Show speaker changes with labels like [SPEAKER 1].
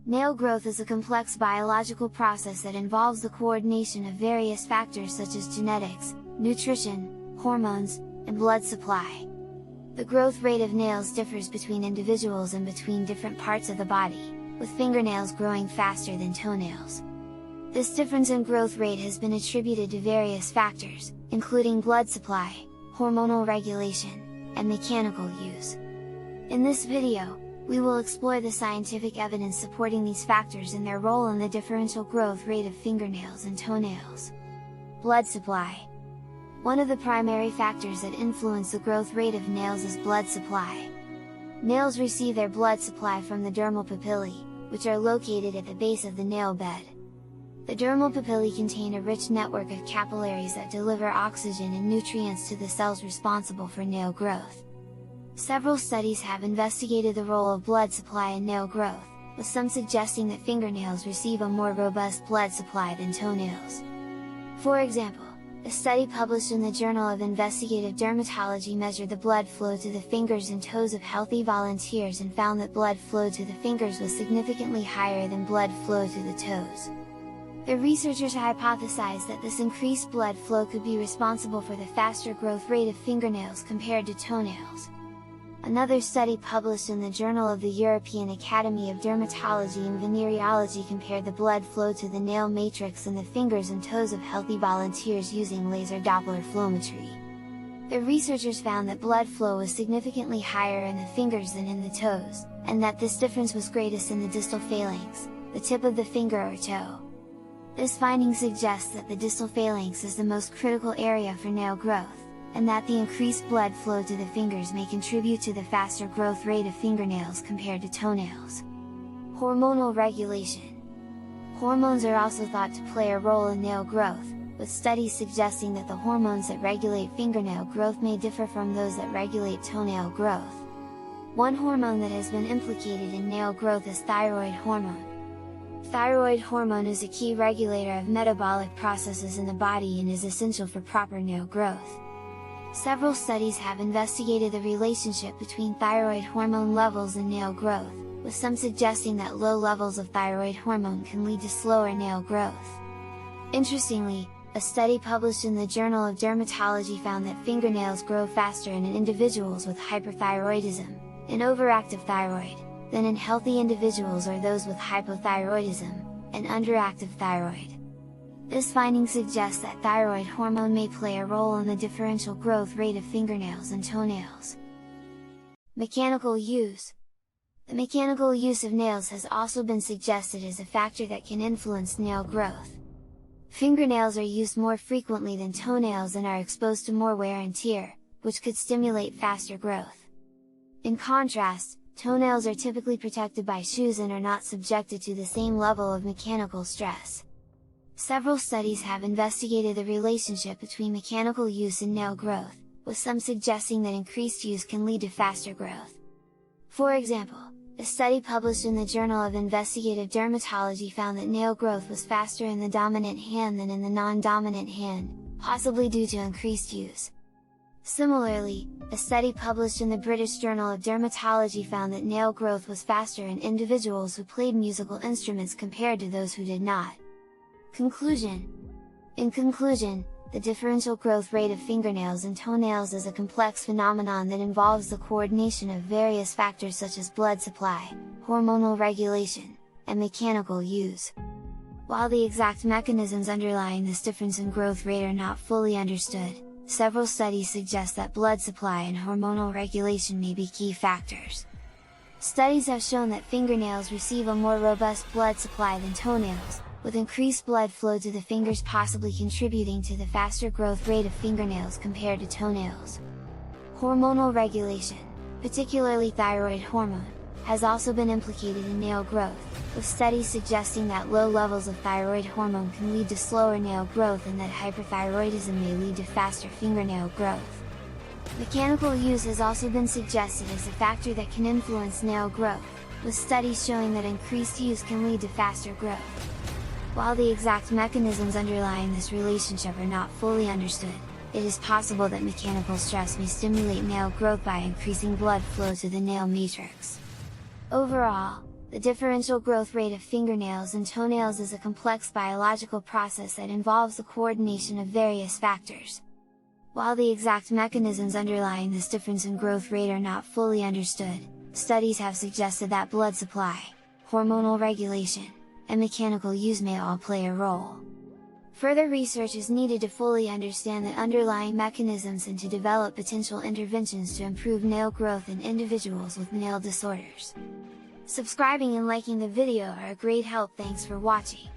[SPEAKER 1] Nail growth is a complex biological process that involves the coordination of various factors such as genetics, nutrition, hormones, and blood supply. The growth rate of nails differs between individuals and between different parts of the body, with fingernails growing faster than toenails. This difference in growth rate has been attributed to various factors, including blood supply, hormonal regulation, and mechanical use. In this video, we will explore the scientific evidence supporting these factors and their role in the differential growth rate of fingernails and toenails. Blood supply. One of the primary factors that influence the growth rate of nails is blood supply. Nails receive their blood supply from the dermal papillae, which are located at the base of the nail bed. The dermal papillae contain a rich network of capillaries that deliver oxygen and nutrients to the cells responsible for nail growth. Several studies have investigated the role of blood supply in nail growth, with some suggesting that fingernails receive a more robust blood supply than toenails. For example, a study published in the Journal of Investigative Dermatology measured the blood flow to the fingers and toes of healthy volunteers and found that blood flow to the fingers was significantly higher than blood flow to the toes. The researchers hypothesized that this increased blood flow could be responsible for the faster growth rate of fingernails compared to toenails. Another study published in the Journal of the European Academy of Dermatology and Venereology compared the blood flow to the nail matrix in the fingers and toes of healthy volunteers using laser Doppler flowmetry. The researchers found that blood flow was significantly higher in the fingers than in the toes, and that this difference was greatest in the distal phalanx, the tip of the finger or toe. This finding suggests that the distal phalanx is the most critical area for nail growth, and that the increased blood flow to the fingers may contribute to the faster growth rate of fingernails compared to toenails. Hormonal regulation. Hormones are also thought to play a role in nail growth, with studies suggesting that the hormones that regulate fingernail growth may differ from those that regulate toenail growth. One hormone that has been implicated in nail growth is thyroid hormone. Thyroid hormone is a key regulator of metabolic processes in the body and is essential for proper nail growth. Several studies have investigated the relationship between thyroid hormone levels and nail growth, with some suggesting that low levels of thyroid hormone can lead to slower nail growth. Interestingly, a study published in the Journal of Dermatology found that fingernails grow faster in individuals with hyperthyroidism, an overactive thyroid, than in healthy individuals or those with hypothyroidism, an underactive thyroid. This finding suggests that thyroid hormone may play a role in the differential growth rate of fingernails and toenails. Mechanical use. The mechanical use of nails has also been suggested as a factor that can influence nail growth. Fingernails are used more frequently than toenails and are exposed to more wear and tear, which could stimulate faster growth. In contrast, toenails are typically protected by shoes and are not subjected to the same level of mechanical stress. Several studies have investigated the relationship between mechanical use and nail growth, with some suggesting that increased use can lead to faster growth. For example, a study published in the Journal of Investigative Dermatology found that nail growth was faster in the dominant hand than in the non-dominant hand, possibly due to increased use. Similarly, a study published in the British Journal of Dermatology found that nail growth was faster in individuals who played musical instruments compared to those who did not. Conclusion. In conclusion, the differential growth rate of fingernails and toenails is a complex phenomenon that involves the coordination of various factors such as blood supply, hormonal regulation, and mechanical use. While the exact mechanisms underlying this difference in growth rate are not fully understood, several studies suggest that blood supply and hormonal regulation may be key factors. Studies have shown that fingernails receive a more robust blood supply than toenails, with increased blood flow to the fingers possibly contributing to the faster growth rate of fingernails compared to toenails. Hormonal regulation, particularly thyroid hormone, has also been implicated in nail growth, with studies suggesting that low levels of thyroid hormone can lead to slower nail growth and that hyperthyroidism may lead to faster fingernail growth. Mechanical use has also been suggested as a factor that can influence nail growth, with studies showing that increased use can lead to faster growth. While the exact mechanisms underlying this relationship are not fully understood, it is possible that mechanical stress may stimulate nail growth by increasing blood flow to the nail matrix. Overall, The differential growth rate of fingernails and toenails is a complex biological process that involves the coordination of various factors. While the exact mechanisms underlying this difference in growth rate are not fully understood, studies have suggested that blood supply, hormonal regulation, and mechanical use may all play a role. Further research is needed to fully understand the underlying mechanisms and to develop potential interventions to improve nail growth in individuals with nail disorders. Subscribing and liking the video are a great help. Thanks for watching.